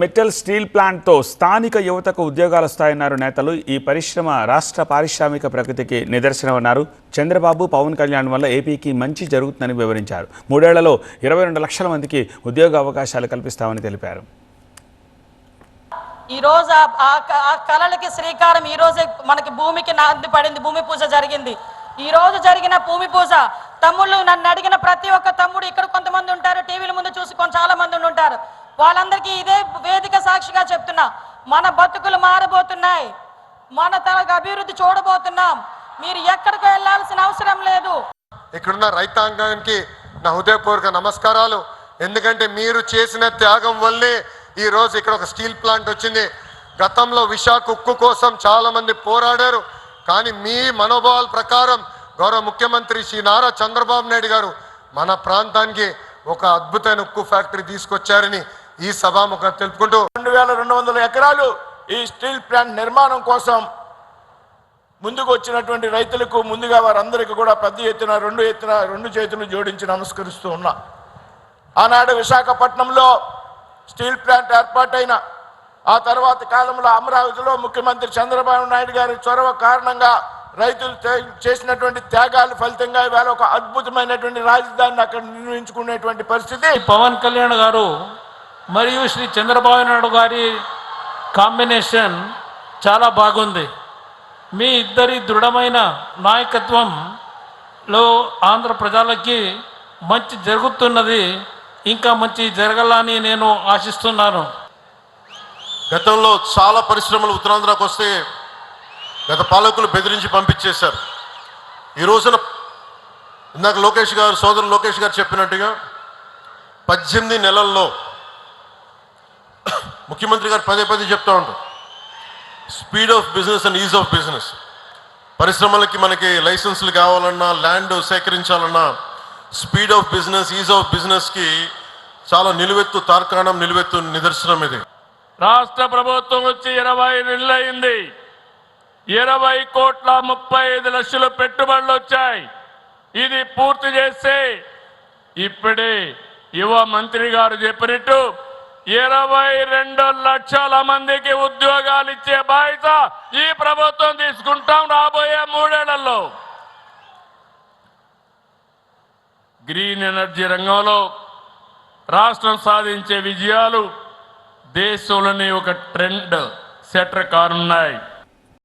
Metal steel ప్లాంట్తో స్థానిక యువతకు ఉద్యోగాలు వస్తాయన్నారు నేతలు. ఈ పరిశ్రమ రాష్ట్ర పారిశ్రామిక ప్రగతికి నిదర్శనమన్నారు. చంద్రబాబు, పవన్ కళ్యాణ్ వల్ల ఏపీకి మంచి జరుగుతుందని వివరించారు. 3 ఏళ్లలో 22 లక్షల మందికి ఉద్యోగ అవకాశాలు కల్పిస్తామని తెలిపారు. ఈ రోజు ఆ కళలకి శ్రీకారం ఈ రోజే మనకి భూమికి నాంది పడింది. భూమి పూజ జరిగింది. ఈ రోజు జరిగిన భూమి పూజ తమ్ముళ్ళు నన్ను అడిగిన ప్రతి ఒక్క తమ్ముడు ఇక్కడ కొంతమంది ఉంటారు, టీవీల ముందు చూసి చాలా మంది ఉంటారు. వాళ్ళందరికీ ఇదే వేదిక సాక్షిగా చెప్తున్నా, మన బతుకులు మారబోతున్నాయి, మన తనకు అభివృద్ధి చూడబోతున్నాం. మీరు ఎక్కడికి వెళ్ళాల్సిన అవసరం లేదు. ఇక్కడున్న రైతాంగానికి నా హృదయపూర్వక నమస్కారాలు. ఎందుకంటే మీరు చేసిన త్యాగం వల్లే ఈ రోజు ఇక్కడ ఒక స్టీల్ ప్లాంట్ వచ్చింది. గతంలో విశాఖ ఉక్కు కోసం చాలా మంది పోరాడారు. కానీ మీ మనోభావాల ప్రకారం గౌరవ ముఖ్యమంత్రి శ్రీ నారా చంద్రబాబు నాయుడు గారు మన ప్రాంతానికి ఒక అద్భుతమైన ఉక్కు ఫ్యాక్టరీ తీసుకొచ్చారని ఈ సభాముఖంగా తెలుపుకుంటూ 2200 ఎకరాలు ఈ స్టీల్ ప్లాంట్ నిర్మాణం కోసం ముందుకు వచ్చినటువంటి రైతులకు ముందుగా వారందరికీ కూడా పెద్ద ఎత్తున రెండు చేతులు జోడించి నమస్కరిస్తూ ఉన్నా. ఆనాడు విశాఖపట్నంలో స్టీల్ ప్లాంట్ ఏర్పాటైన ఆ తర్వాత కాలంలో అమరావతిలో ముఖ్యమంత్రి చంద్రబాబు నాయుడు గారి చొరవ కారణంగా రైతులు చేసినటువంటి త్యాగాల ఫలితంగా ఇవాళ ఒక అద్భుతమైనటువంటి రాజధానిని అక్కడ నిర్మించుకునేటువంటి పరిస్థితి. పవన్ కళ్యాణ్ గారు మరియు శ్రీ చంద్రబాబు నాయుడు గారి కాంబినేషన్ చాలా బాగుంది. మీ ఇద్దరి దృఢమైన నాయకత్వంలో ఆంధ్ర ప్రజలకి మంచి జరుగుతున్నది, ఇంకా మంచి జరగాలని నేను ఆశిస్తున్నాను. గతంలో చాలా పరిశ్రమలు ఉత్తరాంధ్రకు వస్తే గత పాలకులు బెదిరించి పంపించేశారు. ఈ రోజున ఇందాక సోదరులు లోకేష్ గారు చెప్పినట్టుగా 18 నెలల్లో ముఖ్యమంత్రి గారు పదే చెప్తూ ఉంటారు, speed of business and ease of business. పరిశ్రమలకి మనకి లైసెన్సులు కావాలన్నా, ల్యాండ్ సేకరించాలన్నా speed of business, ease of బిజినెస్కి చాలా నిలువెత్తు నిదర్శనం ఇది. రాష్ట్ర ప్రభుత్వం వచ్చి 20 నెలలు అయింది. 20,35,00,000 పెట్టుబడులు వచ్చాయి. ఇది పూర్తి చేస్తే ఇప్పుడే యువ మంత్రి గారు చెప్పినట్టు 22 లక్షల మందికి ఉద్యోగాలు ఇచ్చే బాధ్యత ఈ ప్రభుత్వం తీసుకుంటాం రాబోయే 3 ఏళ్లలో. గ్రీన్ ఎనర్జీ రంగంలో రాష్ట్రం సాధించే విజయాలు దేశంలోని ఒక ట్రెండ్ సెటర్ కానున్నాయి.